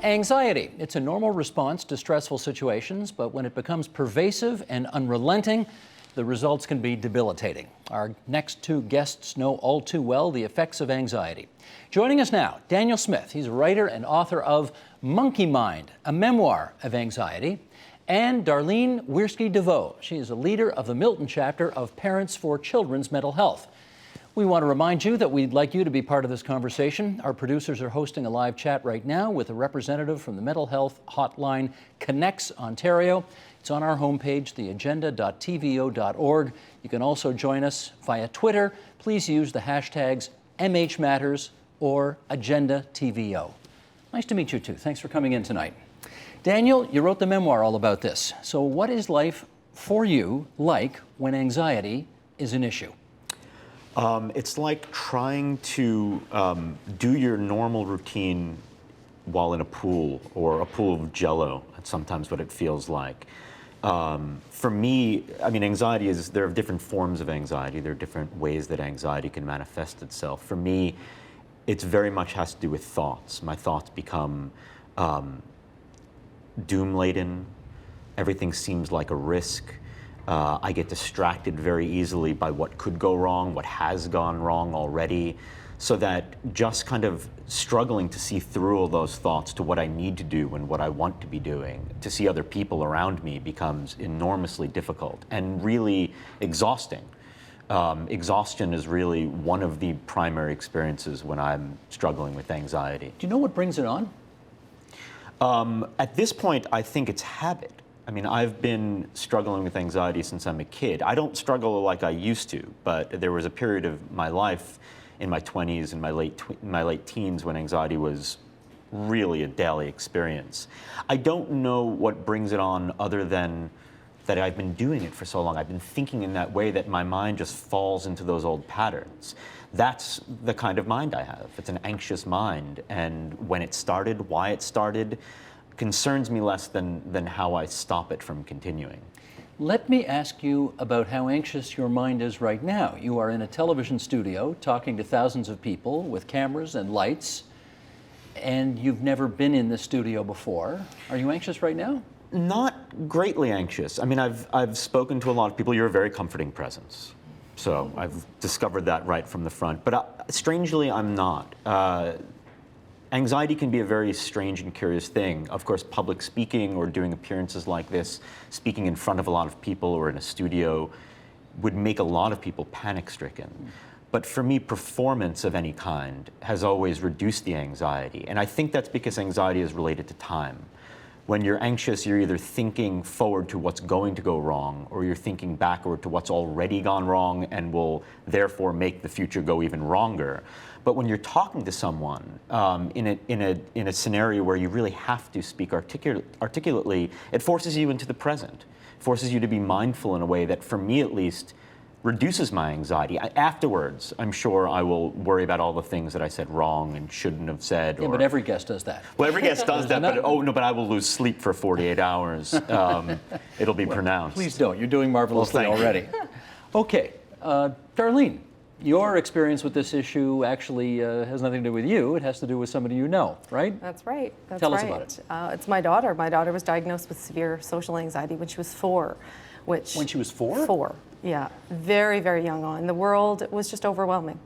Anxiety. It's a normal response to stressful situations, but when it becomes pervasive and unrelenting, the results can be debilitating. Our next two guests know all too well the effects of anxiety. Joining us now, Daniel Smith. He's a writer and author of Monkey Mind, a memoir of anxiety, and Darlene Wiersky-DeVoe. She is a leader of the Milton chapter of Parents for Children's Mental Health. We want to remind you that we'd like you to be part of this conversation. Our producers are hosting a live chat right now with a representative from the mental health hotline Connects Ontario. It's on our homepage, theagenda.tvo.org. You can also join us via Twitter. Please use the hashtags MHMatters or AgendaTVO. Nice to meet you two. Thanks for coming in tonight. Daniel, you wrote the memoir all about this. So what is life for you like when anxiety is an issue? It's like trying to do your normal routine while in a pool, or a pool of Jell-O. That's sometimes what it feels like. For me, I mean, anxiety is, there are different forms of anxiety. There are different ways that anxiety can manifest itself. For me, it's very much has to do with thoughts. My thoughts become doom-laden. Everything seems like a risk. I get distracted very easily by what could go wrong, what has gone wrong already, so that just kind of struggling to see through all those thoughts to what I need to do and what I want to be doing, to see other people around me, becomes enormously difficult and really exhausting. Exhaustion is really one of the primary experiences when I'm struggling with anxiety. Do you know what brings it on? At this point, I think it's habit. I mean, I've been struggling with anxiety since I'm a kid. I don't struggle like I used to, but there was a period of my life in my 20s and my late teens when anxiety was really a daily experience. I don't know what brings it on other than that I've been doing it for so long. I've been thinking in that way that my mind just falls into those old patterns. That's the kind of mind I have. It's an anxious mind, and when it started, why it started, concerns me less than how I stop it from continuing. Let me ask you about how anxious your mind is right now. You are in a television studio talking to thousands of people with cameras and lights, and you've never been in this studio before. Are you anxious right now? Not greatly anxious. I mean, I've spoken to a lot of people. You're a very comforting presence. So I've discovered that right from the front. But strangely, I'm not. Anxiety can be a very strange and curious thing. Of course, public speaking or doing appearances like this, speaking in front of a lot of people or in a studio, would make a lot of people panic-stricken. But for me, performance of any kind has always reduced the anxiety. And I think that's because anxiety is related to time. When you're anxious, you're either thinking forward to what's going to go wrong, or you're thinking backward to what's already gone wrong and will therefore make the future go even wronger. But when you're talking to someone in a scenario where you really have to speak articulately, it forces you into the present. It forces you to be mindful in a way that, for me at least, reduces my anxiety. Afterwards, I'm sure I will worry about all the things that I said wrong and shouldn't have said. Yeah, but every guest does that. Well, every guest does that, but oh no, but I will lose sleep for 48 hours. It'll be pronounced. Please don't. You're doing marvelously already. Okay, Darlene, your experience with this issue actually has nothing to do with you. It has to do with somebody you know, right? That's right. That's Tell right. us about it. It's my daughter. My daughter was diagnosed with severe social anxiety when she was 4. When she was 4? 4, yeah. Very, very young on. The world was just overwhelming.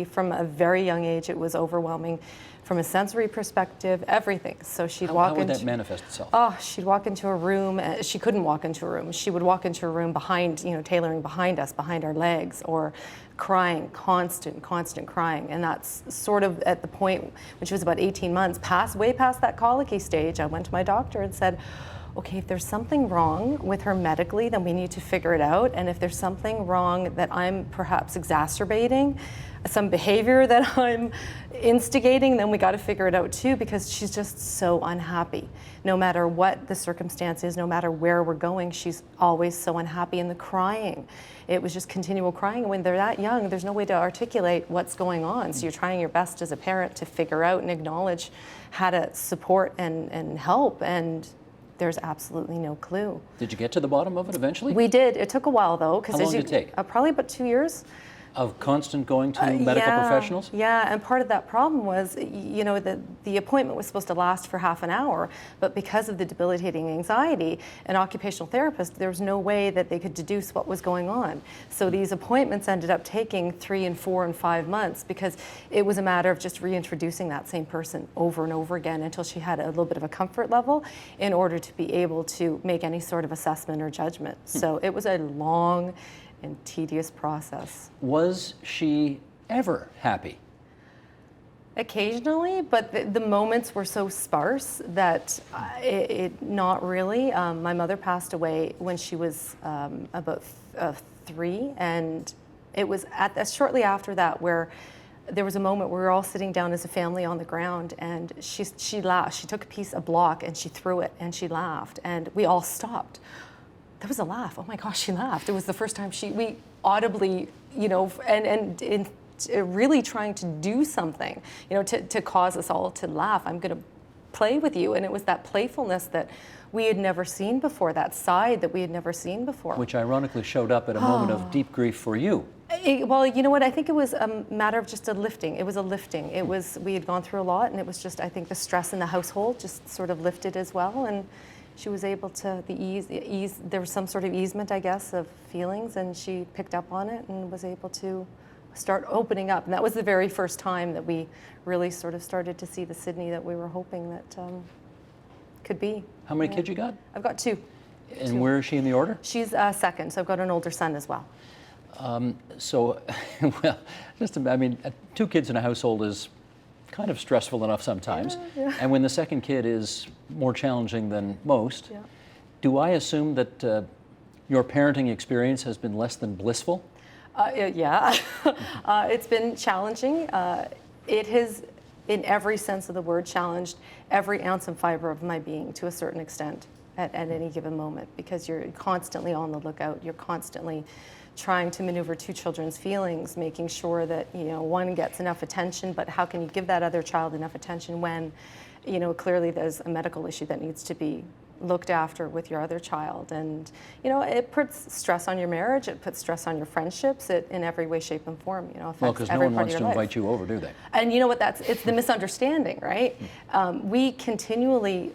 From a very young age, it was overwhelming from a sensory perspective, everything. So she'd walk into... How would that manifest itself? Oh, she'd walk into a room. She couldn't walk into a room. She would walk into a room behind, tailoring behind us, behind our legs, or crying, constant crying. And that's sort of at the point when she was about 18 months, way past that colicky stage. I went to my doctor and said, okay, if there's something wrong with her medically, then we need to figure it out. And if there's something wrong that I'm perhaps exacerbating, some behavior that I'm instigating, then we got to figure it out too, because she's just so unhappy. No matter what the circumstance is, no matter where we're going, she's always so unhappy. And the crying, it was just continual crying. And when they're that young, there's no way to articulate what's going on. So you're trying your best as a parent to figure out and acknowledge how to support and help. And there's absolutely no clue. Did you get to the bottom of it eventually? We did. It took a while though. How long did it take? Probably about 2 years. Of constant going to medical professionals? Yeah, and part of that problem was, the appointment was supposed to last for half an hour, but because of the debilitating anxiety, an occupational therapist, there was no way that they could deduce what was going on. So these appointments ended up taking 3 and 4 and 5 months because it was a matter of just reintroducing that same person over and over again until she had a little bit of a comfort level in order to be able to make any sort of assessment or judgment. So it was a long and tedious process. Was she ever happy? Occasionally, but the moments were so sparse that not really. My mother passed away when she was about 3, and it was shortly after that where there was a moment where we were all sitting down as a family on the ground, and she laughed. She took a block and she threw it, and she laughed, and we all stopped. There was a laugh. Oh my gosh, she laughed. It was the first time we audibly, and really trying to do something, to cause us all to laugh. I'm going to play with you. And it was that playfulness that we had never seen before, that side that we had never seen before. Which ironically showed up at a moment of deep grief for you. Well, you know what? I think it was a matter of just a lifting. It was a lifting. We had gone through a lot, and it was just, I think the stress in the household just sort of lifted as well. And she was able to, there was some sort of easement, I guess, of feelings, and she picked up on it and was able to start opening up. And that was the very first time that we really sort of started to see the Sydney that we were hoping that could be. How many kids you got? I've got 2. And 2. where is she in the order? She's second, so I've got an older son as well. So, well, 2 kids in a household is kind of stressful enough sometimes. Yeah. And when the second kid is more challenging than most, do I assume that your parenting experience has been less than blissful? Yeah, it's been challenging. It has, in every sense of the word, challenged every ounce and fiber of my being to a certain extent at any given moment, because you're constantly on the lookout. You're constantly trying to maneuver 2 children's feelings, making sure that one gets enough attention, but how can you give that other child enough attention when clearly there's a medical issue that needs to be looked after with your other child. And it puts stress on your marriage, it puts stress on your friendships, in every way, shape and form, affects well, because no every one part wants of to your life. invite you over, do they? And you know what, it's the misunderstanding, right? We continually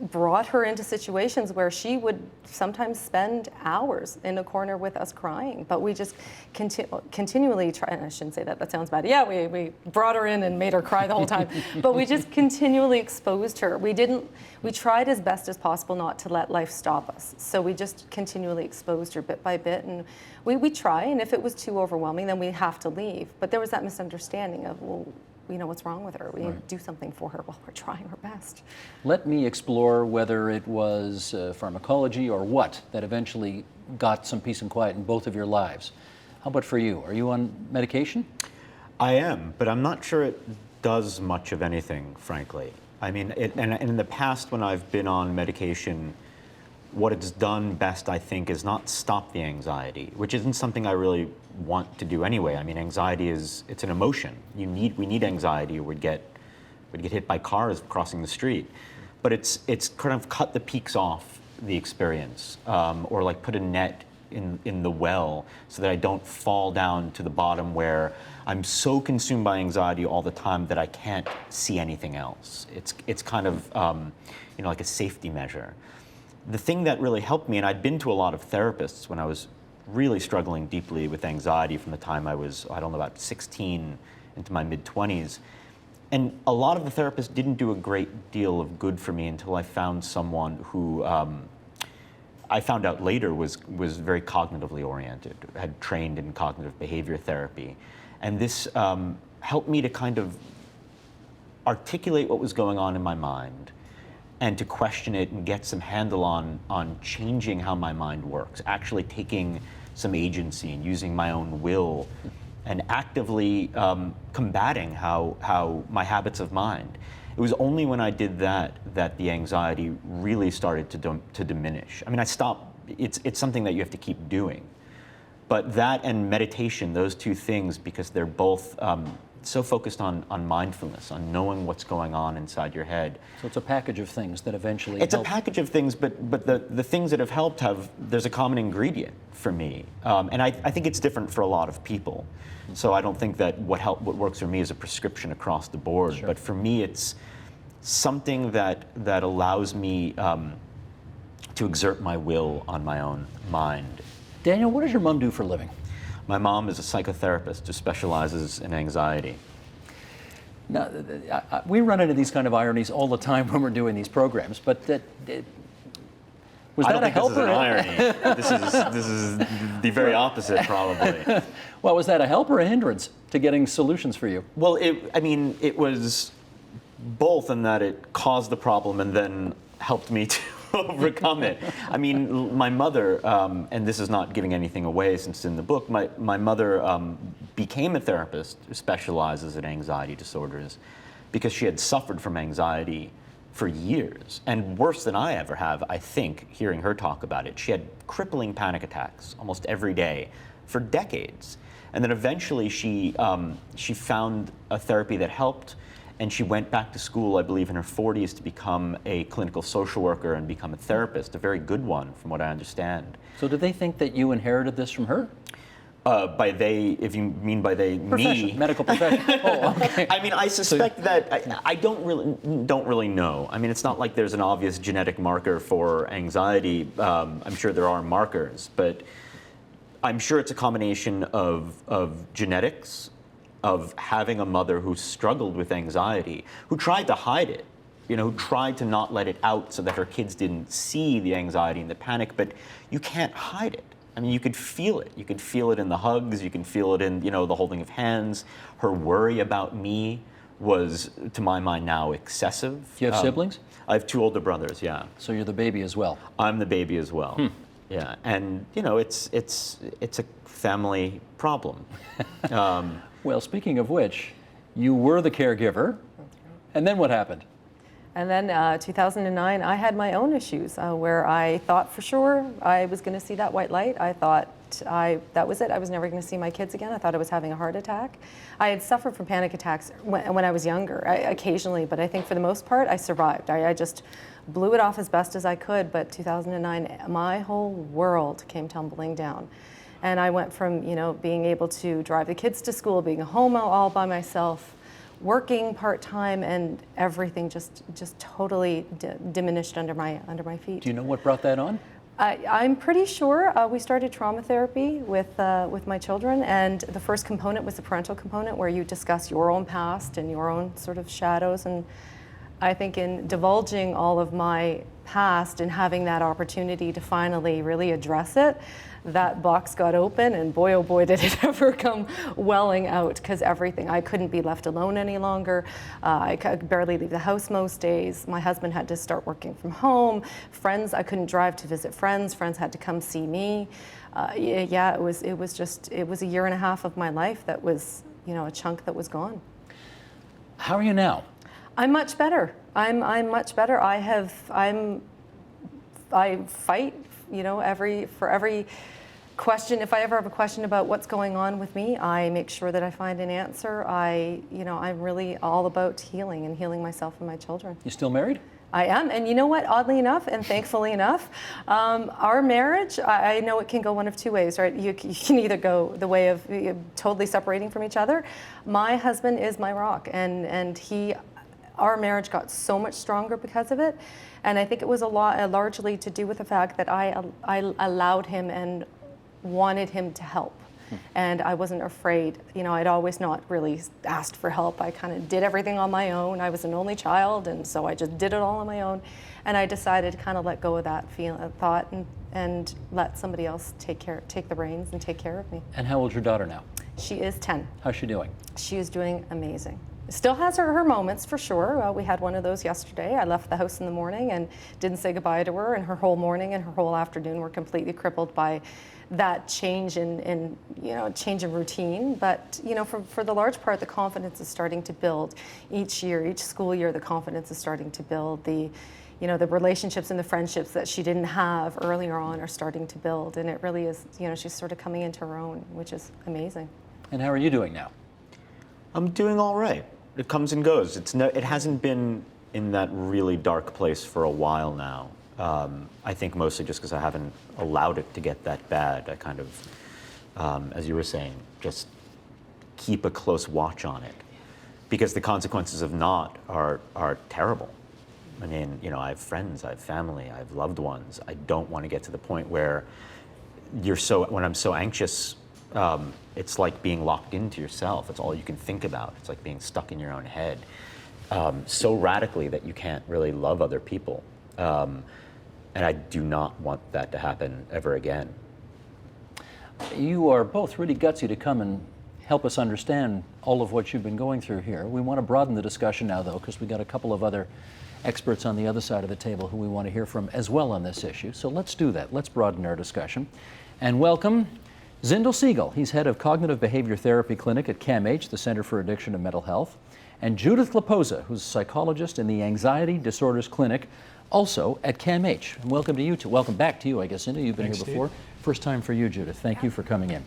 brought her into situations where she would sometimes spend hours in a corner with us crying, but we just continually try, and I shouldn't say that, that sounds bad. Yeah, we brought her in and made her cry the whole time, but we just continually exposed her. We tried as best as possible not to let life stop us. So we just continually exposed her bit by bit, and we try, and if it was too overwhelming, then we have to leave. But there was that misunderstanding of, well, what's wrong with her? We need to do something for her. Well, we're trying our best. Let me explore whether it was pharmacology or what that eventually got some peace and quiet in both of your lives. How about for you? Are you on medication? I am, but I'm not sure it does much of anything, frankly. I mean, and in the past when I've been on medication, what it's done best, I think, is not stop the anxiety, which isn't something I really want to do anyway. I mean, anxiety it's an emotion. We need anxiety, or we'd get hit by cars crossing the street. But it's kind of cut the peaks off the experience, or like put a net in the well so that I don't fall down to the bottom where I'm so consumed by anxiety all the time that I can't see anything else. It's kind of like a safety measure. The thing that really helped me, and I'd been to a lot of therapists when I was really struggling deeply with anxiety from the time I was, about 16 into my mid-20s. And a lot of the therapists didn't do a great deal of good for me until I found someone who I found out later was very cognitively oriented, had trained in cognitive behavior therapy. And this helped me to kind of articulate what was going on in my mind, and to question it and get some handle on changing how my mind works, actually taking some agency and using my own will and actively combating how my habits of mind. It was only when I did that the anxiety really started to diminish. I mean, I stopped, it's something that you have to keep doing. But that and meditation, those 2 things, because they're both so focused on mindfulness, on knowing what's going on inside your head. So it's a package of things that eventually It's help. a package of things, but the things that have helped there's a common ingredient for me. And I think it's different for a lot of people. So I don't think that what works for me is a prescription across the board. Sure. But for me, it's something that allows me to exert my will on my own mind. Daniel, what does your mom do for a living? My mom is a psychotherapist who specializes in anxiety. Now, we run into these kind of ironies all the time when we're doing these programs, but was I that don't a think help this is or an irony. This is the very opposite, probably. well, was that a help or a hindrance to getting solutions for you? Well, it was both in that it caused the problem and then helped me to overcome it. I mean, my mother, and this is not giving anything away since it's in the book, my mother became a therapist who specializes in anxiety disorders because she had suffered from anxiety for years. And worse than I ever have, I think, hearing her talk about it. She had crippling panic attacks almost every day for decades. And then eventually she found a therapy that helped, and she went back to school, I believe, in her 40s to become a clinical social worker and become a therapist, a very good one, from what I understand. So do they think that you inherited this from her? By they, if you mean by they, me. Medical profession. Oh, okay. I mean, I suspect that I don't really know. I mean, it's not like there's an obvious genetic marker for anxiety. I'm sure there are markers, but I'm sure it's a combination of genetics, of having a mother who struggled with anxiety, who tried to hide it, who tried to not let it out so that her kids didn't see the anxiety and the panic, but you can't hide it. I mean, you could feel it. You could feel it in the hugs, you can feel it in, the holding of hands. Her worry about me was, to my mind now, excessive. Do you have siblings? I have 2 older brothers, yeah. So you're the baby as well. I'm the baby as well. Yeah, and it's a family problem. Well, speaking of which, you were the caregiver, and then what happened? And then 2009, I had my own issues where I thought for sure I was going to see that white light. I thought that was it. I was never going to see my kids again. I thought I was having a heart attack. I had suffered from panic attacks when I was younger, occasionally, but I think for the most part, I survived. I just blew it off as best as I could, but 2009, my whole world came tumbling down. And I went from, being able to drive the kids to school, being home all by myself, working part-time, and everything just totally diminished under my feet. Do you know what brought that on? I'm pretty sure we started trauma therapy with my children, and the first component was the parental component, where you discuss your own past and your own sort of shadows. And I think in divulging all of my past and having that opportunity to finally really address it, that box got open, and boy, oh boy, did it ever come welling out, because everything, I couldn't be left alone any longer. I could barely leave the house most days. My husband had to start working from home. Friends, I couldn't drive to visit friends. Friends had to come see me. It was a year and a half of my life that was, a chunk that was gone. How are you now? I'm much better. I'm much better. I fight, for every question. If I ever have a question about what's going on with me, I make sure that I find an answer. I'm really all about healing and healing myself and my children. You still married? I am, and you know what, oddly enough, and thankfully enough, our marriage, I know it can go one of 2 ways, right? You can either go the way of totally separating from each other. My husband is my rock, and our marriage got so much stronger because of it. And I think it was largely to do with the fact that I allowed him and wanted him to help. And I wasn't afraid. I'd always not really asked for help. I kind of did everything on my own. I was an only child, and so I just did it all on my own. And I decided to kind of let go of that thought and let somebody else take the reins and take care of me. And how old's your daughter now? She is 10. How's she doing? She is doing amazing. Still has her moments, for sure. We had one of those yesterday. I left the house in the morning and didn't say goodbye to her, and her whole morning and her whole afternoon were completely crippled by that change in routine. But for the large part, the confidence is starting to build each year, each school year. The confidence is starting to build. The relationships and the friendships that she didn't have earlier on are starting to build, and it really is. She's sort of coming into her own, which is amazing. And how are you doing now? I'm doing all right. It comes and goes. It hasn't been in that really dark place for a while now. I think mostly just because I haven't allowed it to get that bad. I kind of, as you were saying, just keep a close watch on it, because the consequences of not are terrible. I mean, I have friends, I have family, I have loved ones. I don't want to get to the point where when I'm so anxious, it's like being locked into yourself. It's all you can think about. It's like being stuck in your own head so radically that you can't really love other people. And I do not want that to happen ever again. You are both really gutsy to come and help us understand all of what you've been going through here. We want to broaden the discussion now, though, because we got a couple of other experts on the other side of the table who we want to hear from as well on this issue. So let's do that. Let's broaden our discussion. And welcome Zindel Siegel. He's head of Cognitive Behavior Therapy Clinic at CAMH, the Center for Addiction and Mental Health. And Judith Laposa, who's a psychologist in the Anxiety Disorders Clinic, also at CAMH. And welcome to you two. Welcome back to you, I guess, Zindel. You've been here before. First time for you, Judith. Thank you for coming in.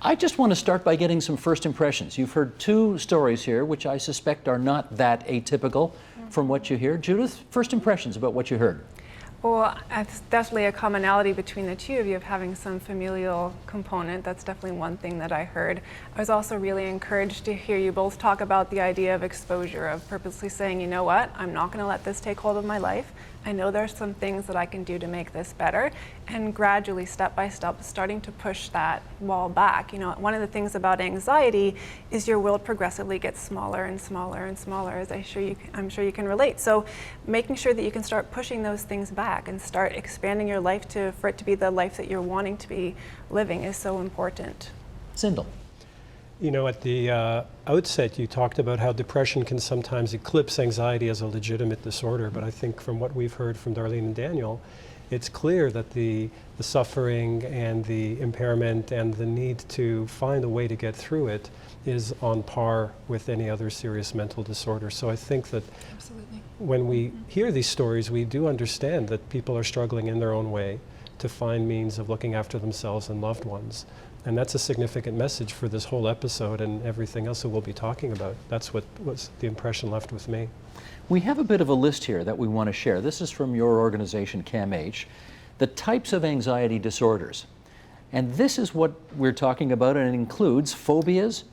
I just want to start by getting some first impressions. You've heard two stories here, which I suspect are not that atypical from what you hear. Judith, first impressions about what you heard. Well, it's definitely a commonality between the two of you of having some familial component. That's definitely one thing that I heard. I was also really encouraged to hear you both talk about the idea of exposure, of purposely saying, you know what, I'm not going to let this take hold of my life. I know there's some things that I can do to make this better, and gradually, step by step, starting to push that wall back. One of the things about anxiety is your world progressively gets smaller and smaller and smaller, as I'm sure you can relate. So making sure that you can start pushing those things back and start expanding your life for it to be the life that you're wanting to be living is so important. Zindel. At the outset, you talked about how depression can sometimes eclipse anxiety as a legitimate disorder, but I think from what we've heard from Darlene and Daniel, it's clear that the suffering and the impairment and the need to find a way to get through it is on par with any other serious mental disorder. So I think that when we hear these stories, we do understand that people are struggling in their own way to find means of looking after themselves and loved ones. And that's a significant message for this whole episode and everything else that we'll be talking about. That's what was the impression left with me. We have a bit of a list here that we want to share. This is from your organization, CAMH, the types of anxiety disorders. And this is what we're talking about, and it includes phobias,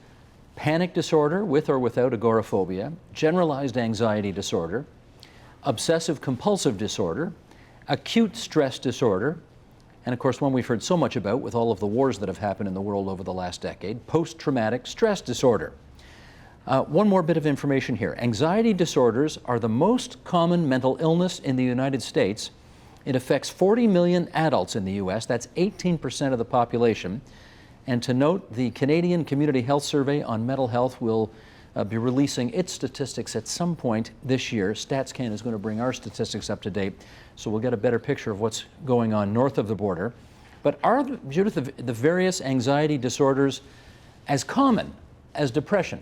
panic disorder with or without agoraphobia, generalized anxiety disorder, obsessive compulsive disorder, acute stress disorder, and of course one we've heard so much about with all of the wars that have happened in the world over the last decade, post-traumatic stress disorder. One more bit of information here. Anxiety disorders are the most common mental illness in the United States. It affects 40 million adults in the US. That's 18% of the population. And to note, the Canadian Community Health Survey on Mental Health will be releasing its statistics at some point this year. StatsCan is going to bring our statistics up to date, so we'll get a better picture of what's going on north of the border. But are, Judith, the various anxiety disorders as common as depression?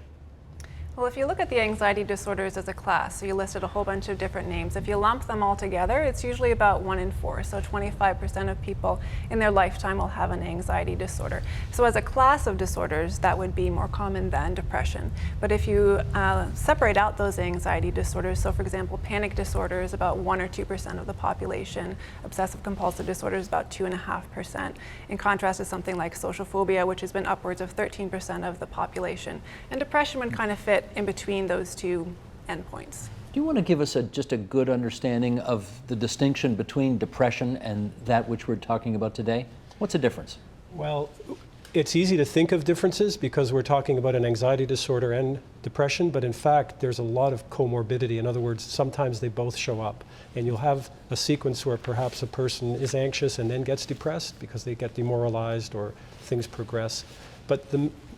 Well, if you look at the anxiety disorders as a class, so you listed a whole bunch of different names. If you lump them all together, it's usually about 1 in 4. So 25% of people in their lifetime will have an anxiety disorder. So as a class of disorders, that would be more common than depression. But if you separate out those anxiety disorders, so for example, panic disorder is about 1 or 2% of the population. Obsessive compulsive disorder is about 2.5%. In contrast to something like social phobia, which has been upwards of 13% of the population. And depression would kind of fit in between those two endpoints. Do you want to give us just a good understanding of the distinction between depression and that which we're talking about today? What's the difference? Well, it's easy to think of differences because we're talking about an anxiety disorder and depression, but in fact, there's a lot of comorbidity. In other words, sometimes they both show up. And you'll have a sequence where perhaps a person is anxious and then gets depressed because they get demoralized or things progress. But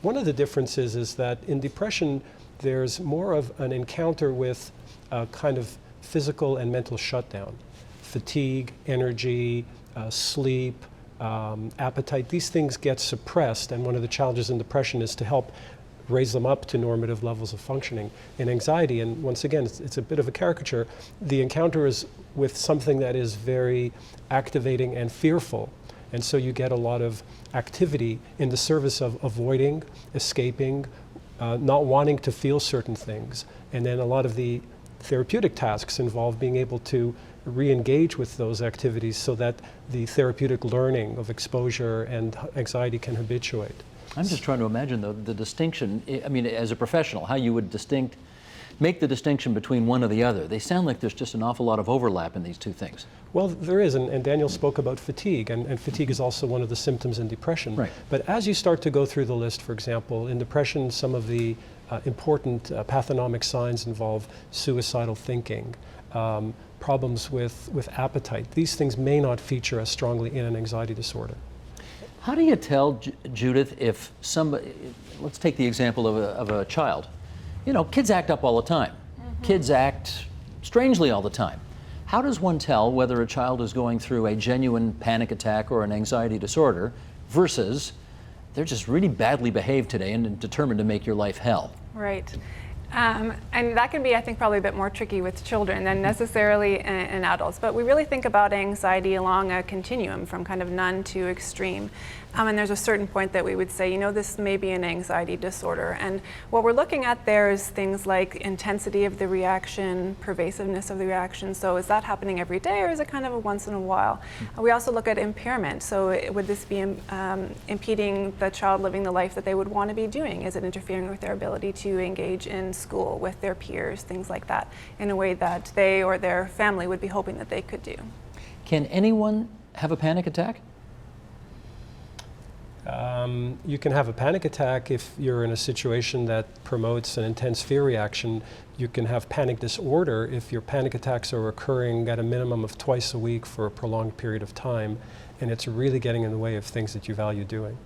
one of the differences is that in depression, there's more of an encounter with a kind of physical and mental shutdown. Fatigue, energy, sleep, appetite, these things get suppressed, and one of the challenges in depression is to help raise them up to normative levels of functioning. In anxiety, and once again, it's a bit of a caricature, the encounter is with something that is very activating and fearful. And so you get a lot of activity in the service of avoiding, escaping, not wanting to feel certain things. And then a lot of the therapeutic tasks involve being able to re-engage with those activities so that the therapeutic learning of exposure and anxiety can habituate. I'm just trying to imagine the distinction, I mean, as a professional, how you would make the distinction between one or the other. They sound like there's just an awful lot of overlap in these two things. Well, there is, and Daniel spoke about fatigue, and fatigue is also one of the symptoms in depression. Right. But as you start to go through the list, for example, in depression, some of the important pathonomic signs involve suicidal thinking, problems with appetite. These things may not feature as strongly in an anxiety disorder. How do you tell, Judith, if somebody, let's take the example of a child. You know, kids act up all the time. Kids act strangely all the time. How does one tell whether a child is going through a genuine panic attack or an anxiety disorder versus they're just really badly behaved today and determined to make your life hell? Right. And that can be, I think, probably a bit more tricky with children than necessarily in adults. But we really think about anxiety along a continuum from kind of none to extreme. And there's a certain point that we would say, you know, this may be an anxiety disorder. And what we're looking at there is things like intensity of the reaction, pervasiveness of the reaction. So is that happening every day, or is it kind of a once in a while? We also look at impairment. So would this be impeding the child living the life that they would want to be doing? Is it interfering with their ability to engage in school with their peers, things like that, in a way that they or their family would be hoping that they could do? Can anyone have a panic attack? You can have a panic attack if you're in a situation that promotes an intense fear reaction. You can have panic disorder if your panic attacks are occurring at a minimum of twice a week for a prolonged period of time, and it's really getting in the way of things that you value doing.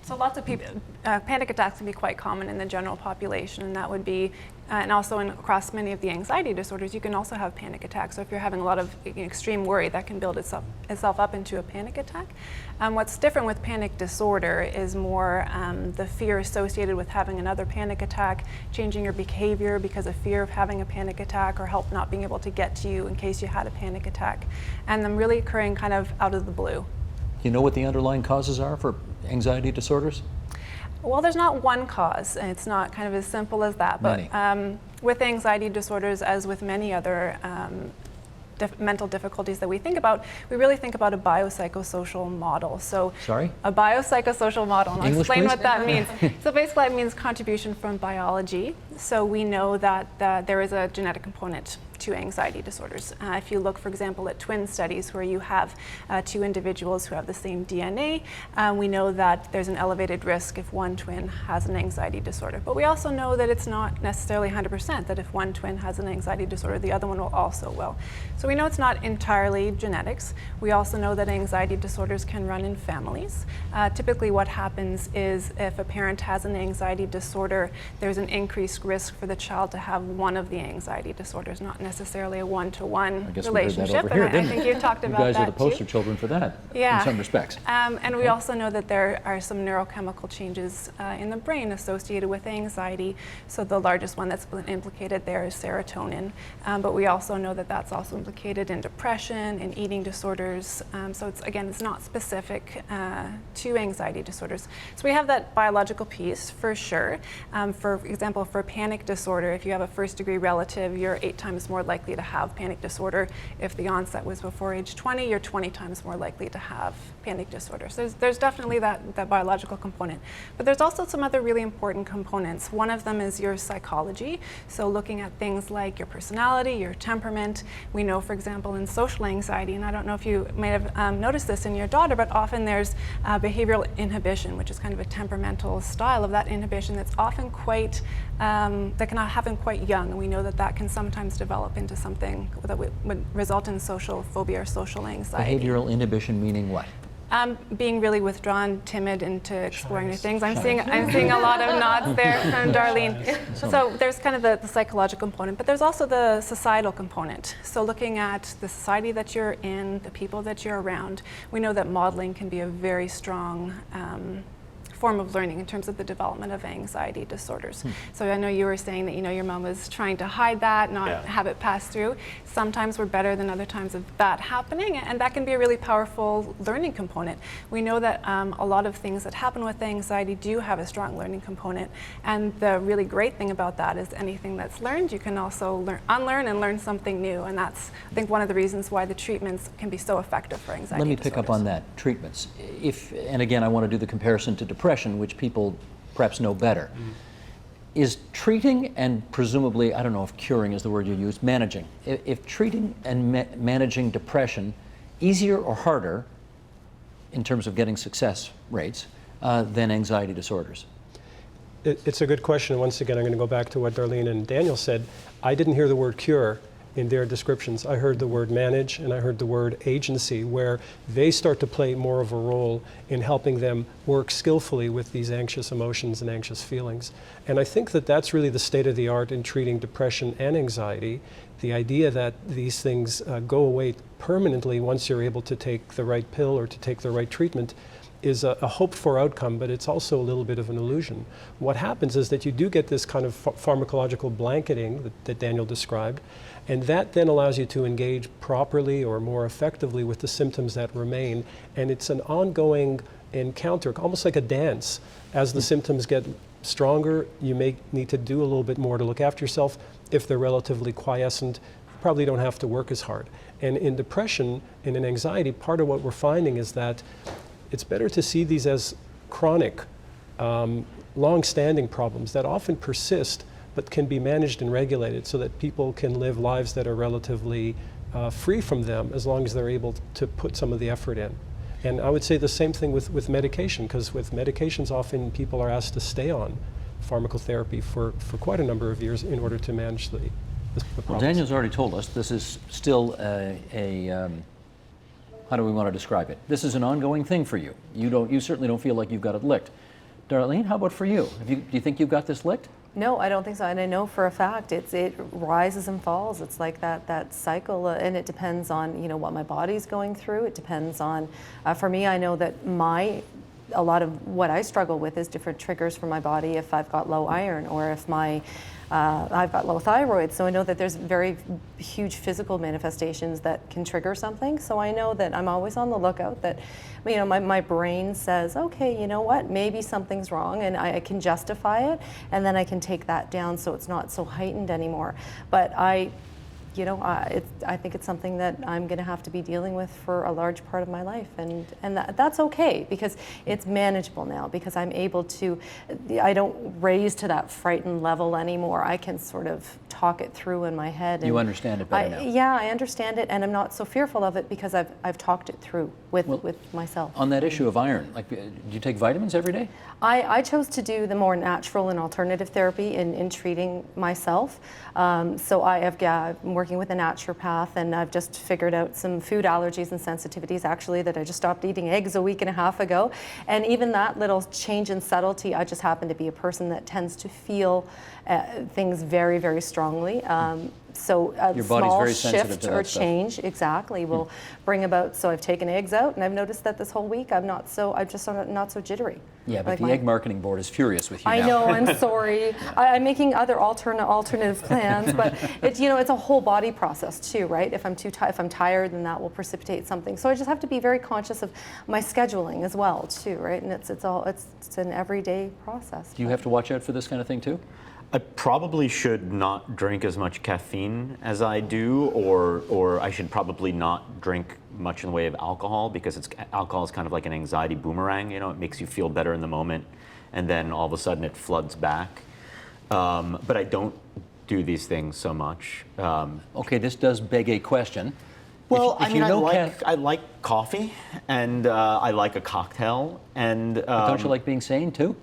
So lots of people, panic attacks can be quite common in the general population, and that would be, and also across many of the anxiety disorders, you can also have panic attacks. So if you're having a lot of extreme worry, that can build itself up into a panic attack. What's different with panic disorder is more the fear associated with having another panic attack, changing your behavior because of fear of having a panic attack, or help not being able to get to you in case you had a panic attack, and them really occurring kind of out of the blue. You know what the underlying causes are for anxiety disorders? Well, there's not one cause. It's not kind of as simple as that. But with anxiety disorders, as with many other mental difficulties that we think about, we really think about a biopsychosocial model. So, Sorry? A biopsychosocial model. And I'll English, explain please? what that means. So basically, it means contribution from biology. So we know that there is a genetic component to anxiety disorders. If you look, for example, at twin studies where you have two individuals who have the same DNA, we know that there's an elevated risk if one twin has an anxiety disorder. But we also know that it's not necessarily 100%, that if one twin has an anxiety disorder, the other one will also will. So we know it's not entirely genetics. We also know that anxiety disorders can run in families. Typically what happens is if a parent has an anxiety disorder, there's an increased risk for the child to have one of the anxiety disorders, not necessarily a one-to-one relationship. Here, and I think you talked about that. You guys are the poster children for that, in some respects. And we also know that there are some neurochemical changes in the brain associated with anxiety. So the largest one that's been implicated there is serotonin. But we also know that that's also implicated in depression and eating disorders. So it's not specific to anxiety disorders. So we have that biological piece for sure. For example, for panic disorder, if you have a first-degree relative, you're 8 times more likely to have panic disorder. If the onset was before age 20, you're 20 times more likely to have panic disorder. So there's definitely that biological component. But there's also some other really important components. One of them is your psychology. So looking at things like your personality, your temperament. We know, for example, in social anxiety, and I don't know if you may have noticed this in your daughter, but often there's behavioral inhibition, which is kind of a temperamental style of that inhibition that's often quite, that can happen quite young. And we know that that can sometimes develop into something that would result in social phobia or social anxiety. Behavioral inhibition meaning what? Being really withdrawn, timid into exploring new things. I'm seeing a lot of nods there from Darlene. So there's kind of the psychological component, but there's also the societal component. So looking at the society that you're in, the people that you're around, we know that modeling can be a very strong form of learning in terms of the development of anxiety disorders. So I know you were saying that, your mom was trying to hide that, not have it pass through. Sometimes we're better than other times of that happening, and that can be a really powerful learning component. We know that a lot of things that happen with anxiety do have a strong learning component, and the really great thing about that is anything that's learned, you can also unlearn and learn something new, and that's, I think, one of the reasons why the treatments can be so effective for anxiety Let me disorders. pick up on that, treatments. And again, I want to do the comparison to depression, which people perhaps know better. Is treating and presumably, I don't know if curing is the word you use, managing. If treating and managing depression easier or harder in terms of getting success rates than anxiety disorders? It's a good question. Once again, I'm going to go back to what Darlene and Daniel said. I didn't hear the word cure in their descriptions. I heard the word manage and I heard the word agency, where they start to play more of a role in helping them work skillfully with these anxious emotions and anxious feelings. And I think that that's really the state of the art in treating depression and anxiety. The idea that these things go away permanently once you're able to take the right pill or to take the right treatment is a hoped-for outcome, but it's also a little bit of an illusion. What happens is that you do get this kind of pharmacological blanketing that Daniel described, and that then allows you to engage properly or more effectively with the symptoms that remain, and it's an ongoing encounter, almost like a dance. As the symptoms get stronger, you may need to do a little bit more to look after yourself. If they're relatively quiescent, you probably don't have to work as hard. And in depression and in anxiety, part of what we're finding is that it's better to see these as chronic, long-standing problems that often persist but can be managed and regulated so that people can live lives that are relatively free from them as long as they're able to put some of the effort in. And I would say the same thing with medication, because with medications often people are asked to stay on pharmacotherapy for quite a number of years in order to manage the problems. Well, Daniel's already told us this is still how do we want to describe it? This is an ongoing thing for you. You certainly don't feel like you've got it licked. Darlene, how about for you? Do you think you've got this licked? No, I don't think so. And I know for a fact it rises and falls. It's like that cycle, and it depends on what my body's going through. It depends on, for me, I know that a lot of what I struggle with is different triggers for my body. If I've got low iron, or if I've got low thyroid, so I know that there's very huge physical manifestations that can trigger something. So I know that I'm always on the lookout that, my brain says, okay, you know what, maybe something's wrong, and I can justify it, and then I can take that down so it's not so heightened anymore. But I think it's something that I'm going to have to be dealing with for a large part of my life, and that's okay, because it's manageable now, because I'm able to, I don't raise to that frightened level anymore. I can sort of talk it through in my head. You understand it better now. Yeah, I understand it, and I'm not so fearful of it because I've talked it through with myself. On that issue of iron, do you take vitamins every day? I chose to do the more natural and alternative therapy in treating myself. So I'm working with a naturopath, and I've just figured out some food allergies and sensitivities, actually, that I just stopped eating eggs a week and a half ago. And even that little change in subtlety, I just happen to be a person that tends to feel things very, very strongly. So a Your body's small very sensitive shift to or that stuff. change exactly will bring about. So I've taken eggs out, and I've noticed that this whole week I'm just not so jittery. Yeah, but Like the Egg Marketing Board is furious with you I now. know, I'm sorry. I'm making other alternative plans, but it's a whole body process too, right? If I'm tired, then that will precipitate something. So I just have to be very conscious of my scheduling as well too, right? And it's an everyday process. Do you have to watch out for this kind of thing too? I probably should not drink as much caffeine as I do, or I should probably not drink much in the way of alcohol, because alcohol is kind of like an anxiety boomerang. It makes you feel better in the moment, and then all of a sudden it floods back. But I don't do these things so much. Okay, this does beg a question. Well, If you know I like coffee, and I like a cocktail, and don't you like being sane too?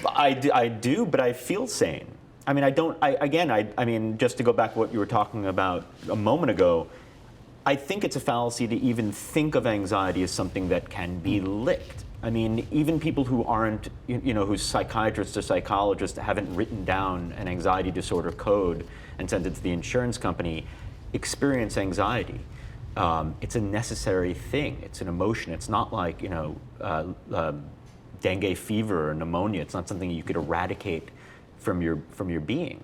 I do, but I feel sane. I mean, just to go back to what you were talking about a moment ago, I think it's a fallacy to even think of anxiety as something that can be licked. I mean, even people who aren't, whose psychiatrists or psychologists haven't written down an anxiety disorder code and sent it to the insurance company, experience anxiety. It's a necessary thing. It's an emotion. It's not like, dengue fever or pneumonia. It's not something you could eradicate from your being.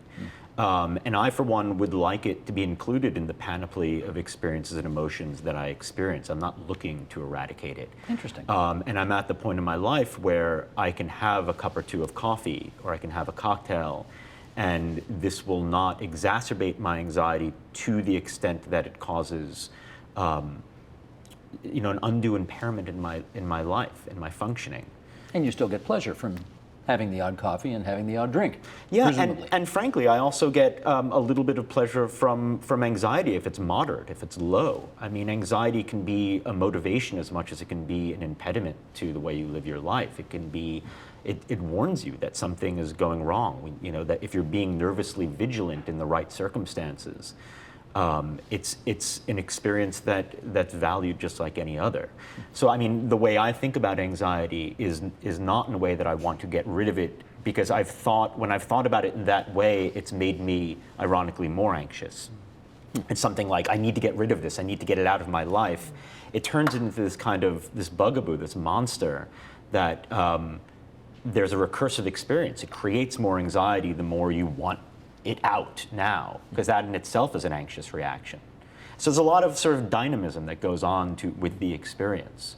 And I, for one, would like it to be included in the panoply of experiences and emotions that I experience. I'm not looking to eradicate it. Interesting. And I'm at the point in my life where I can have a cup or two of coffee, or I can have a cocktail, and this will not exacerbate my anxiety to the extent that it causes, an undue impairment in my life, in my functioning. And you still get pleasure from having the odd coffee and having the odd drink, Yeah, presumably. and frankly, I also get a little bit of pleasure from anxiety if it's moderate, if it's low. I mean, anxiety can be a motivation as much as it can be an impediment to the way you live your life. It can be, it warns you that something is going wrong. That if you're being nervously vigilant in the right circumstances, it's an experience that's valued just like any other. So, I mean, the way I think about anxiety is not in a way that I want to get rid of it, because when I've thought about it in that way, it's made me, ironically, more anxious. It's something like, I need to get rid of this, I need to get it out of my life. It turns into this bugaboo, this monster that there's a recursive experience. It creates more anxiety the more you want it out now, because that in itself is an anxious reaction. So there's a lot of sort of dynamism that goes on with the experience.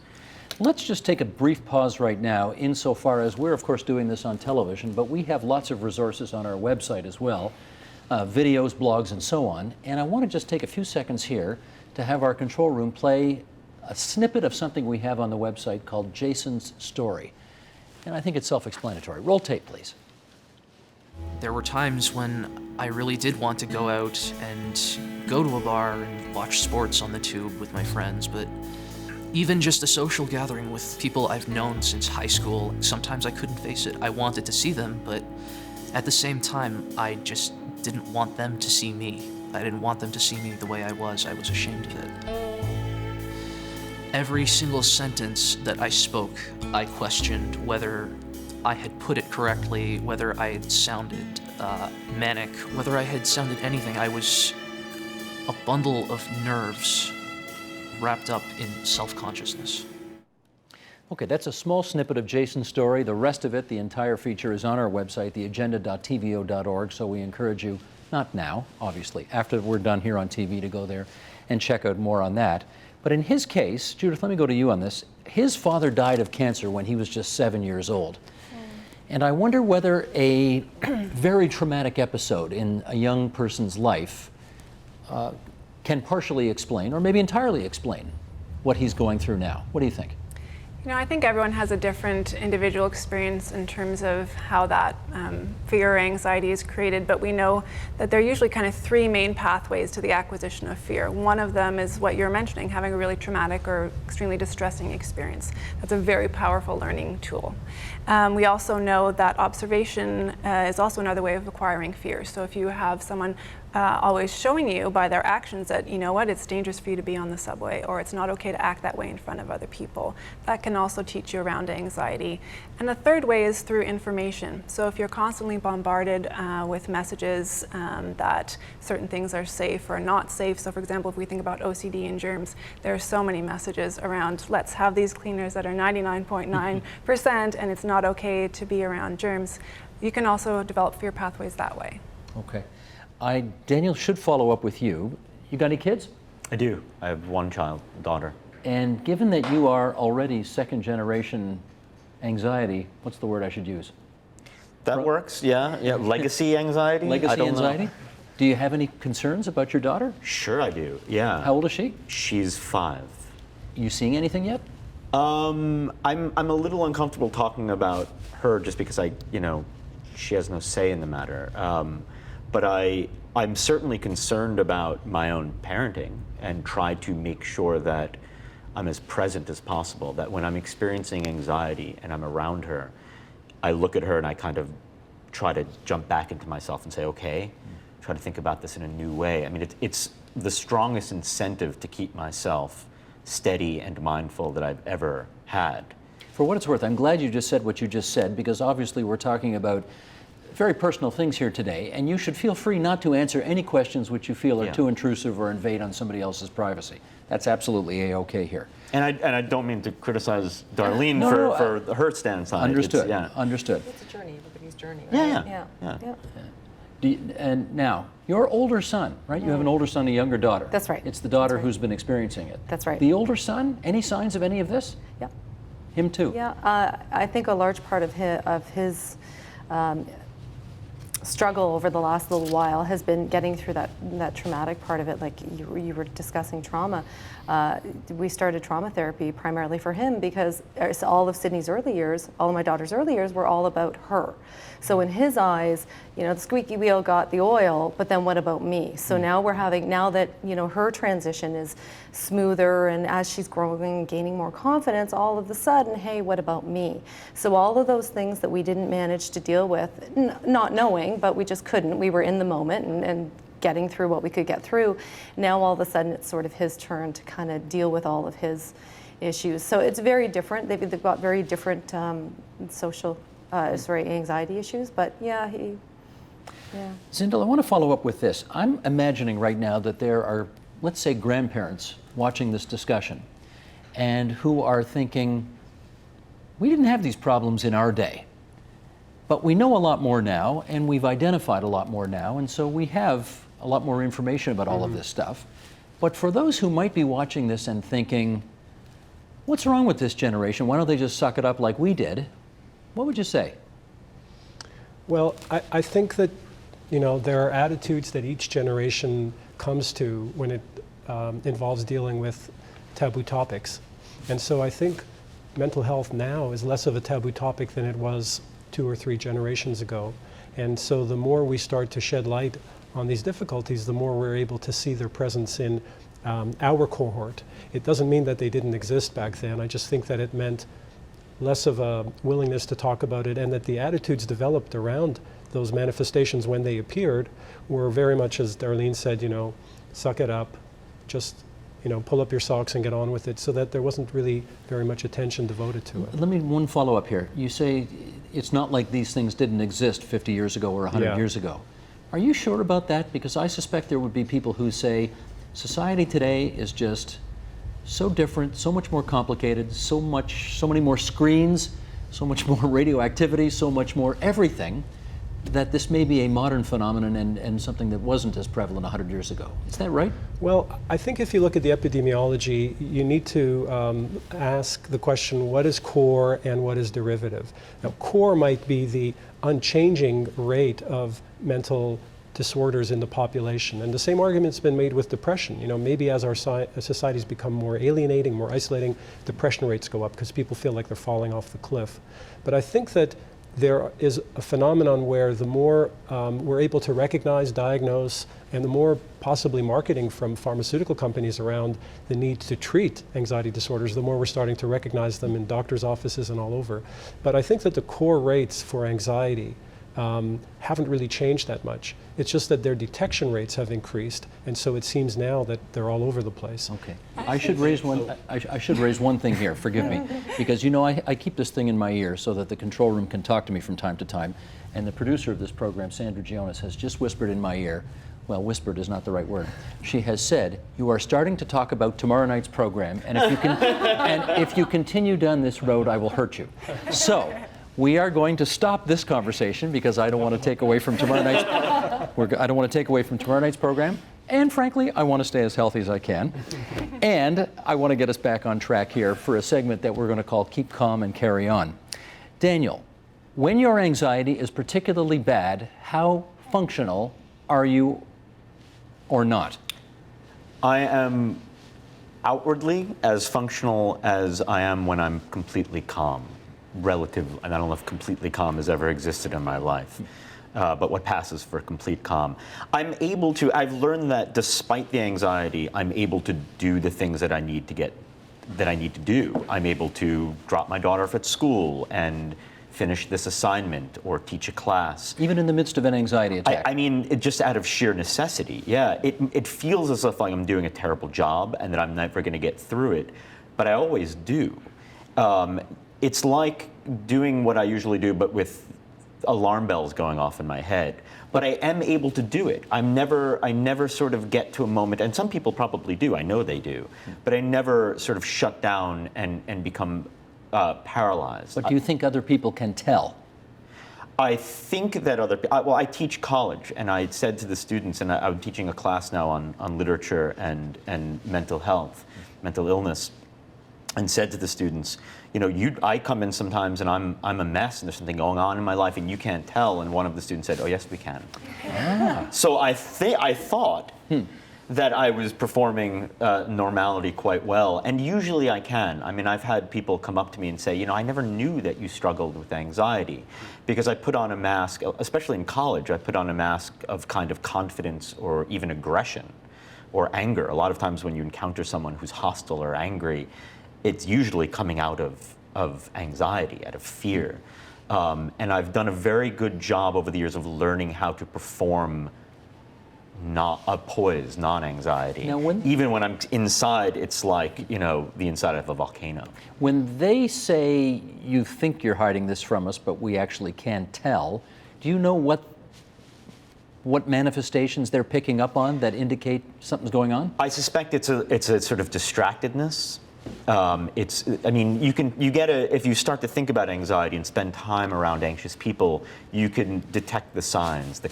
Let's just take a brief pause right now, insofar as we're, of course, doing this on television, but we have lots of resources on our website as well, videos, blogs, and so on. And I want to just take a few seconds here to have our control room play a snippet of something we have on the website called Jason's Story. And I think it's self-explanatory. Roll tape, please. There were times when I really did want to go out and go to a bar and watch sports on the tube with my friends, but even just a social gathering with people I've known since high school, sometimes I couldn't face it. I wanted to see them, but at the same time, I just didn't want them to see me. I didn't want them to see me the way I was. I was ashamed of it. Every single sentence that I spoke, I questioned whether I had put it correctly, whether I had sounded manic, whether I had sounded anything. I was a bundle of nerves wrapped up in self-consciousness. Okay, that's a small snippet of Jason's story. The rest of it, the entire feature, is on our website, theagenda.tvo.org, so we encourage you, not now, obviously, after we're done here on TV, to go there and check out more on that. But in his case, Judith, let me go to you on this. His father died of cancer when he was just 7 years old. And I wonder whether a very traumatic episode in a young person's life can partially explain, or maybe entirely explain, what he's going through now. What do you think? I think everyone has a different individual experience in terms of how that fear or anxiety is created, but we know that there are usually kind of three main pathways to the acquisition of fear. One of them is what you're mentioning, having a really traumatic or extremely distressing experience. That's a very powerful learning tool. We also know that observation is also another way of acquiring fear. So if you have someone always showing you by their actions that, you know what, it's dangerous for you to be on the subway, or it's not okay to act that way in front of other people, that can also teach you around anxiety. And the third way is through information. So if you're constantly bombarded with messages that certain things are safe or not safe, so for example, if we think about OCD and germs, there are so many messages around, let's have these cleaners that are 99.9% and it's not okay to be around germs. You can also develop fear pathways that way. Okay. Daniel, should follow up with you. You got any kids? I do. I have one child, daughter. And given that you are already second generation anxiety, what's the word I should use? That works, yeah. Legacy anxiety? Legacy anxiety? Do you have any concerns about your daughter? Sure I do, yeah. How old is she? She's 5. You seeing anything yet? I'm a little uncomfortable talking about her just because she has no say in the matter. But I'm certainly concerned about my own parenting and try to make sure that I'm as present as possible, that when I'm experiencing anxiety and I'm around her, I look at her and I kind of try to jump back into myself and say, okay, try to think about this in a new way. I mean, it's the strongest incentive to keep myself steady and mindful that I've ever had. For what it's worth, I'm glad you just said what you just said, because obviously we're talking about very personal things here today, and you should feel free not to answer any questions which you feel are Yeah. too intrusive or invade on somebody else's privacy. That's absolutely A-okay here. And I don't mean to criticize Darlene No, for her stance on Understood. it. Yeah. Understood. It's a journey, everybody's journey, Yeah, right? yeah, yeah. And now, your older son, right? You have an older son, a younger daughter. That's right. It's the daughter That's right. who's been experiencing it. That's right. The older son, any signs of any of this? Yeah. Him too? Yeah, I think a large part of his struggle over the last little while has been getting through that traumatic part of it. Like you were discussing trauma. We started trauma therapy primarily for him because all of Sydney's early years, all of my daughter's early years were all about her. So in his eyes, the squeaky wheel got the oil, but then what about me? So now that her transition is smoother, and as she's growing and gaining more confidence, all of a sudden, hey, what about me? So all of those things that we didn't manage to deal with, not knowing, but we just couldn't. We were in the moment and getting through what we could get through. Now all of a sudden it's sort of his turn to kind of deal with all of his issues. So it's very different. They've got very different anxiety issues, but yeah. Zindel, I want to follow up with this. I'm imagining right now that there are, let's say, grandparents watching this discussion and who are thinking, we didn't have these problems in our day, but we know a lot more now, and we've identified a lot more now, and so we have a lot more information about all of this stuff. But for those who might be watching this and thinking, what's wrong with this generation? Why don't they just suck it up like we did? What would you say? Well, I think that, there are attitudes that each generation comes to when it involves dealing with taboo topics. And so I think mental health now is less of a taboo topic than it was 2 or 3 generations ago. And so the more we start to shed light on these difficulties, the more we're able to see their presence in our cohort. It doesn't mean that they didn't exist back then. I just think that it meant less of a willingness to talk about it, and that the attitudes developed around those manifestations when they appeared were very much, as Darlene said, suck it up, just pull up your socks and get on with it, so that there wasn't really very much attention devoted to it. Let me one follow up here. You say it's not like these things didn't exist 50 years ago or 100 years ago. Are you sure about that? Because I suspect there would be people who say society today is just so different, so much more complicated, so many more screens, so much more radioactivity, so much more everything, that this may be a modern phenomenon and something that wasn't as prevalent 100 years ago. Is that right? Well, I think if you look at the epidemiology, you need to ask the question, what is core and what is derivative? Now, core might be the unchanging rate of mental disorders in the population. And the same argument's been made with depression. Maybe as our societies become more alienating, more isolating, depression rates go up because people feel like they're falling off the cliff. But I think that there is a phenomenon where the more we're able to recognize, diagnose, and the more possibly marketing from pharmaceutical companies around the need to treat anxiety disorders, the more we're starting to recognize them in doctors' offices and all over. But I think that the core rates for anxiety haven't really changed that much. It's just that their detection rates have increased, and so it seems now that they're all over the place. Okay. I should raise one thing here, forgive me, because I keep this thing in my ear so that the control room can talk to me from time to time, and the producer of this program, Sandra Gionis, has just whispered in my ear, well, whispered is not the right word. She has said, you are starting to talk about tomorrow night's program, and if you continue down this road, I will hurt you. So, we are going to stop this conversation because I don't want to take away from tomorrow night's program. And frankly, I want to stay as healthy as I can. And I want to get us back on track here for a segment that we're going to call Keep Calm and Carry On. Daniel, when your anxiety is particularly bad, how functional are you or not? I am outwardly as functional as I am when I'm completely calm. And I don't know if completely calm has ever existed in my life, but what passes for complete calm. I've learned that despite the anxiety, I'm able to do the things that I need to do. I'm able to drop my daughter off at school and finish this assignment or teach a class. Even in the midst of an anxiety attack? I mean, just out of sheer necessity, yeah. It feels as if I'm doing a terrible job and that I'm never going to get through it, but I always do. It's like doing what I usually do, but with alarm bells going off in my head. But I am able to do it. I never sort of get to a moment, and some people probably do, I know they do, but I never sort of shut down and become paralyzed. But do you think other people can tell? I think that well, I teach college, and I said to the students, and I'm teaching a class now on literature and mental health, mental illness, and said to the students, you know, I come in sometimes and I'm a mess and there's something going on in my life and you can't tell. And one of the students said, oh yes, we can. So I thought that I was performing normality quite well, and usually I can. I mean, I've had people come up to me and say, you know, I never knew that you struggled with anxiety, because I put on a mask, especially in college, I put on a mask of kind of confidence or even aggression or anger. A lot of times when you encounter someone who's hostile or angry, it's usually coming out of anxiety, out of fear. And I've done a very good job over the years of learning how to perform poise, non-anxiety. Now, even when I'm inside, it's like, you know, the inside of a volcano. When they say you think you're hiding this from us, but we actually can't tell, do you know what manifestations they're picking up on that indicate something's going on? I suspect it's a sort of distractedness. I mean, if you start to think about anxiety and spend time around anxious people, you can detect the signs, the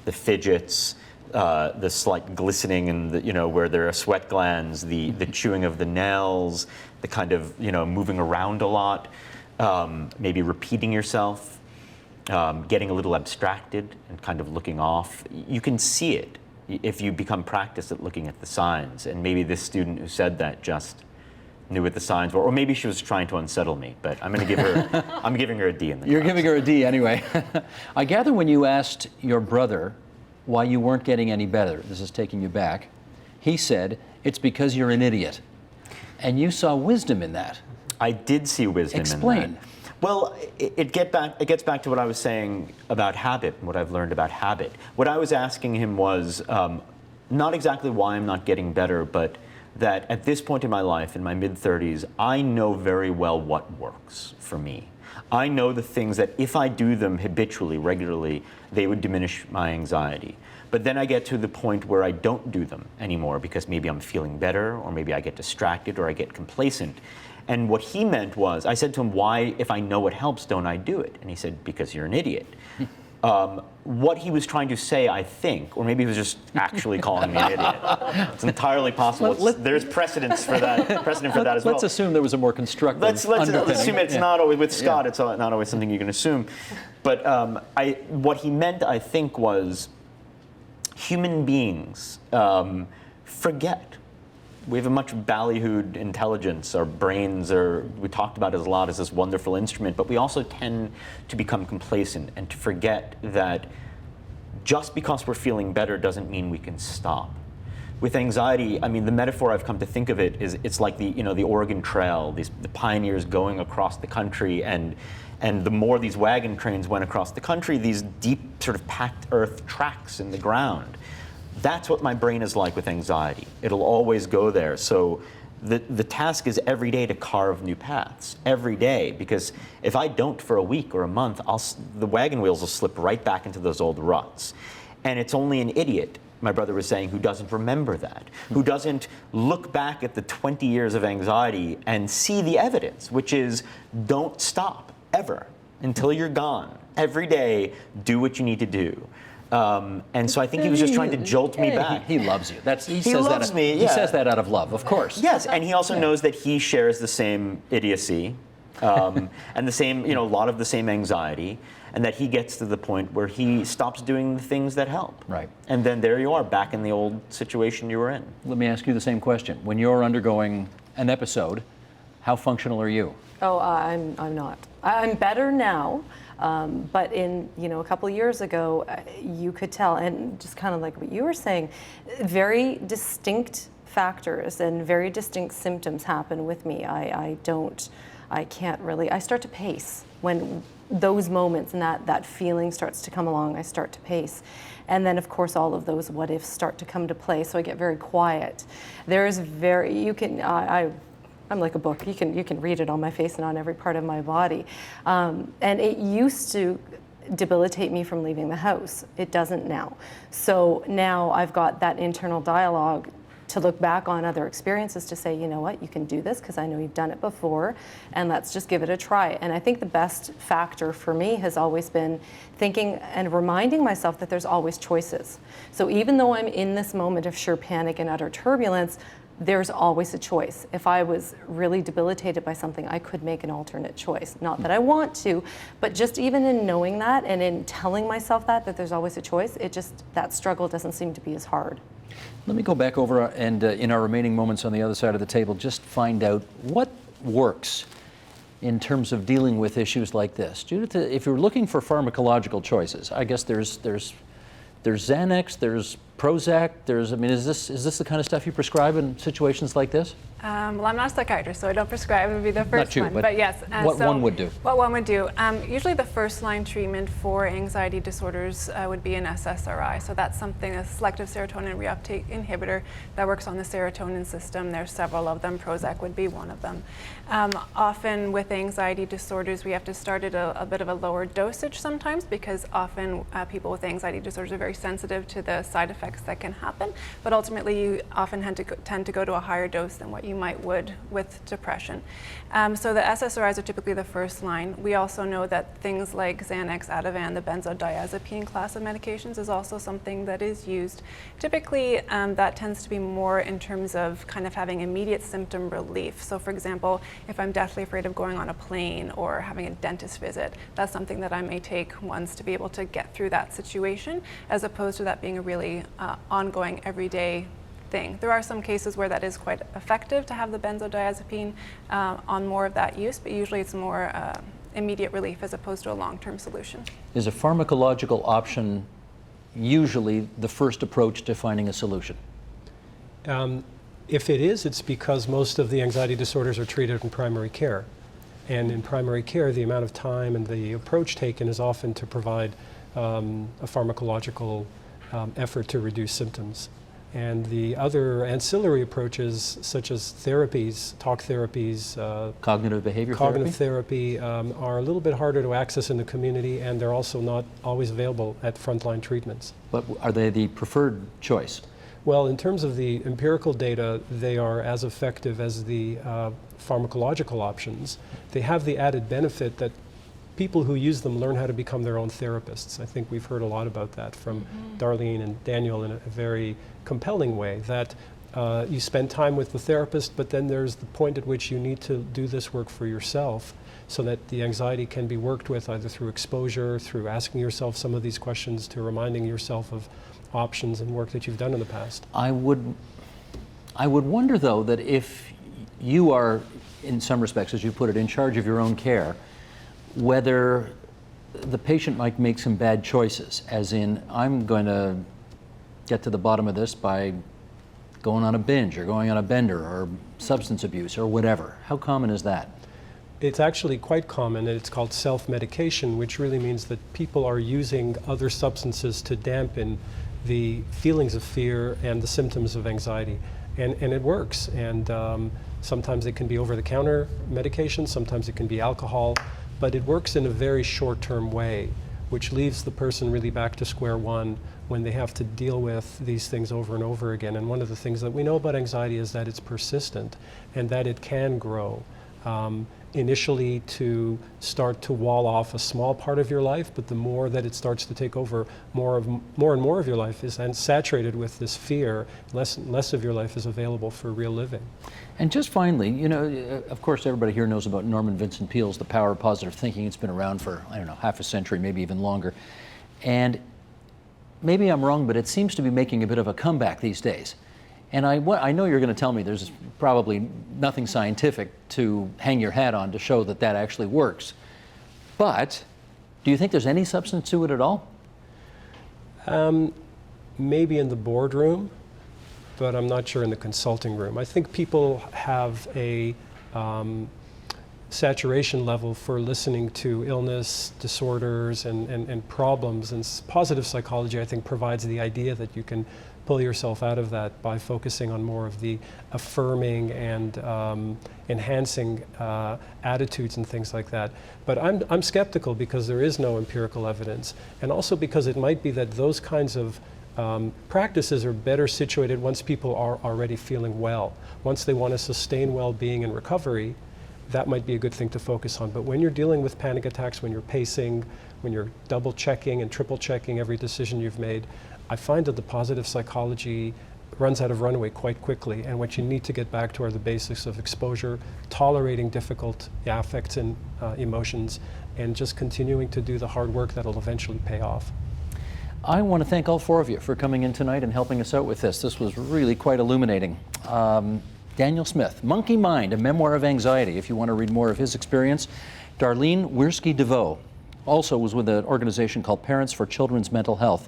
fidgets, the slight glistening in the, you know, where there are sweat glands, the chewing of the nails, the kind of, you know, moving around a lot, maybe repeating yourself, getting a little abstracted and kind of looking off. You can see it if you become practiced at looking at the signs. And maybe this student who said that just knew what the signs were, or maybe she was trying to unsettle me. But I'm going to give her, I'm giving her a D in the You're class. giving her a D anyway. I gather when you asked your brother why you weren't getting any better, this is taking you back, he said, it's because you're an idiot. And you saw wisdom in that. I did see wisdom in Explain. that. Well, it gets back to what I was saying about habit and what I've learned about habit. What I was asking him was not exactly why I'm not getting better, but that at this point in my life, in my mid-30s, I know very well what works for me. I know the things that if I do them habitually, regularly, they would diminish my anxiety. But then I get to the point where I don't do them anymore because maybe I'm feeling better, or maybe I get distracted, or I get complacent. And what he meant was, I said to him, why, if I know what helps, don't I do it? And he said, because you're an idiot. What he was trying to say, I think, or maybe he was just actually calling me an idiot. It's entirely possible. There's precedent for that as well. Let's assume there was a more constructive Let's underpinning. assume it's not always, with Scott, it's not always something you can assume. But what he meant, I think, was human beings forget. We have a much ballyhooed intelligence. Our brains we talked about it a lot as this wonderful instrument, but we also tend to become complacent and to forget that just because we're feeling better doesn't mean we can stop. With anxiety, I mean, the metaphor I've come to think of it is it's like the Oregon Trail, the pioneers going across the country, and the more these wagon trains went across the country, these deep sort of packed earth tracks in the ground. That's what my brain is like with anxiety. It'll always go there. So the task is every day to carve new paths, every day, because if I don't for a week or a month, the wagon wheels will slip right back into those old ruts. And it's only an idiot, my brother was saying, who doesn't remember that, who doesn't look back at the 20 years of anxiety and see the evidence, which is don't stop ever until you're gone. Every day, do what you need to do. And so I think he was just trying to jolt me back. He loves you. He loves me, yeah. He says that out of love, of course. Yes, and he also knows that he shares the same idiocy and the same, a lot of the same anxiety, and that he gets to the point where he stops doing the things that help. Right. And then there you are, back in the old situation you were in. Let me ask you the same question. When you're undergoing an episode, how functional are you? Oh, I'm not. I'm better now. But in, a couple of years ago, you could tell, and just kind of like what you were saying, very distinct factors and very distinct symptoms happen with me. I start to pace when those moments and that feeling starts to come along. I start to pace. And then, of course, all of those what ifs start to come to play, so I get very quiet. I'm like a book. You can read it on my face and on every part of my body. And it used to debilitate me from leaving the house. It doesn't now. So now I've got that internal dialogue to look back on other experiences to say, you know what, you can do this because I know you've done it before, and let's just give it a try. And I think the best factor for me has always been thinking and reminding myself that there's always choices. So even though I'm in this moment of sheer panic and utter turbulence, there's always a choice. If I was really debilitated by something, I could make an alternate choice. Not that I want to, but just even in knowing that and in telling myself that there's always a choice, that struggle doesn't seem to be as hard. Let me go back over and in our remaining moments on the other side of the table, just find out what works in terms of dealing with issues like this. Judith, if you're looking for pharmacological choices, I guess there's Xanax, there's Prozac, is this the kind of stuff you prescribe in situations like this? Well, I'm not a psychiatrist, so I don't prescribe. It would be the first Not you, one. but yes. what one would do? What one would do. Usually the first line treatment for anxiety disorders would be an SSRI. So that's something, a selective serotonin reuptake inhibitor that works on the serotonin system. There's several of them. Prozac would be one of them. Often with anxiety disorders, we have to start at a bit of a lower dosage sometimes because often people with anxiety disorders are very sensitive to the side effects that can happen. But ultimately, you often tend to go to a higher dose than what you would with depression. So the SSRIs are typically the first line. We also know that things like Xanax, Ativan, the benzodiazepine class of medications is also something that is used. Typically, that tends to be more in terms of kind of having immediate symptom relief. So for example, if I'm deathly afraid of going on a plane or having a dentist visit, that's something that I may take once to be able to get through that situation, as opposed to that being a really ongoing, everyday thing. There are some cases where that is quite effective to have the benzodiazepine on more of that use, but usually it's more immediate relief as opposed to a long-term solution. Is a pharmacological option usually the first approach to finding a solution? If it is, it's because most of the anxiety disorders are treated in primary care. And in primary care, the amount of time and the approach taken is often to provide a pharmacological effort to reduce symptoms. And the other ancillary approaches, such as therapies, talk therapies, Cognitive behavior cognitive therapy? therapy, are a little bit harder to access in the community, and they're also not always available at frontline treatments. But are they the preferred choice? Well, in terms of the empirical data, they are as effective as the pharmacological options. They have the added benefit that people who use them learn how to become their own therapists. I think we've heard a lot about that from Darlene and Daniel in a very compelling way, that you spend time with the therapist, but then there's the point at which you need to do this work for yourself so that the anxiety can be worked with either through exposure, through asking yourself some of these questions, to reminding yourself of options and work that you've done in the past. I would wonder, though, that if you are, in some respects, as you put it, in charge of your own care, whether the patient might make some bad choices, as in, I'm going to get to the bottom of this by going on a binge or going on a bender or substance abuse or whatever. How common is that? It's actually quite common, and it's called self-medication, which really means that people are using other substances to dampen the feelings of fear and the symptoms of anxiety. And it works. And sometimes it can be over-the-counter medication, sometimes it can be alcohol, but it works in a very short-term way, which leaves the person really back to square one when they have to deal with these things over and over again. And one of the things that we know about anxiety is that it's persistent and that it can grow. Initially to start to wall off a small part of your life, but the more that it starts to take over, more and more of your life is saturated with this fear, less and less of your life is available for real living. And just finally, you know, of course everybody here knows about Norman Vincent Peale's The Power of Positive Thinking. It's been around for, I don't know, half a century, maybe even longer. And maybe I'm wrong, but it seems to be making a bit of a comeback these days. And I know you're going to tell me there's probably nothing scientific to hang your hat on to show that that actually works. But do you think there's any substance to it at all? Maybe in the boardroom, but I'm not sure in the consulting room. I think people have saturation level for listening to illness, disorders, and problems. And positive psychology, I think, provides the idea that you can pull yourself out of that by focusing on more of the affirming and enhancing attitudes and things like that. But I'm skeptical because there is no empirical evidence, and also because it might be that those kinds of practices are better situated once people are already feeling well. Once they want to sustain well-being and recovery, that might be a good thing to focus on. But when you're dealing with panic attacks, when you're pacing, when you're double checking and triple checking every decision you've made, I find that the positive psychology runs out of runway quite quickly. And what you need to get back to are the basics of exposure, tolerating difficult affects and emotions, and just continuing to do the hard work that'll eventually pay off. I want to thank all four of you for coming in tonight and helping us out with this. This was really quite illuminating. Daniel Smith, Monkey Mind, a memoir of anxiety, if you want to read more of his experience. Darlene Wiersky-DeVoe also was with an organization called Parents for Children's Mental Health.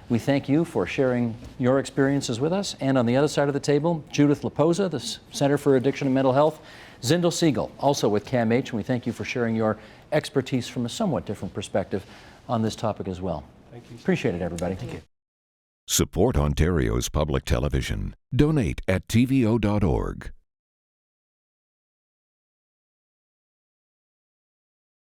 We thank you for sharing your experiences with us. And on the other side of the table, Judith Laposa, the Center for Addiction and Mental Health. Zindel Siegel, also with CAMH, and we thank you for sharing your expertise from a somewhat different perspective on this topic as well. Thank you. Appreciate it, everybody. Thank you. Support Ontario's public television. Donate at tvo.org.